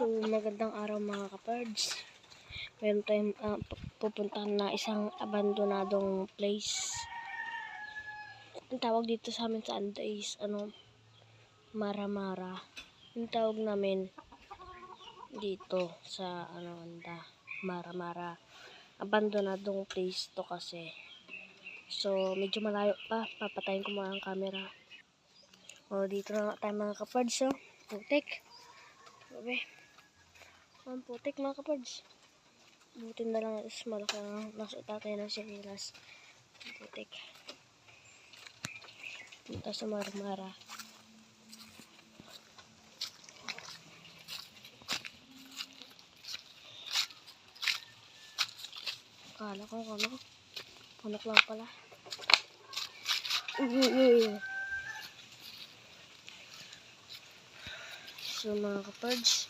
So, magandang araw mga kapards. Meron tayong pupuntahan na isang abandonadong place. Ang tawag dito sa amin sa Anda is, Mara-Mara. Yung tawag namin dito sa, Anda, Mara-Mara. Abandonadong place to kasi. So, medyo malayo pa. Papatayin ko muna ang camera. O, dito na nga tayo mga kapards, oh. Putik. Sabi. Ang putik mga kapards. Buti na lang is malaki ang nasuot natin ng sinilas. Ang putik. Punta sa Mara-Mara. Akala ko punok lang pala. So mga kapards,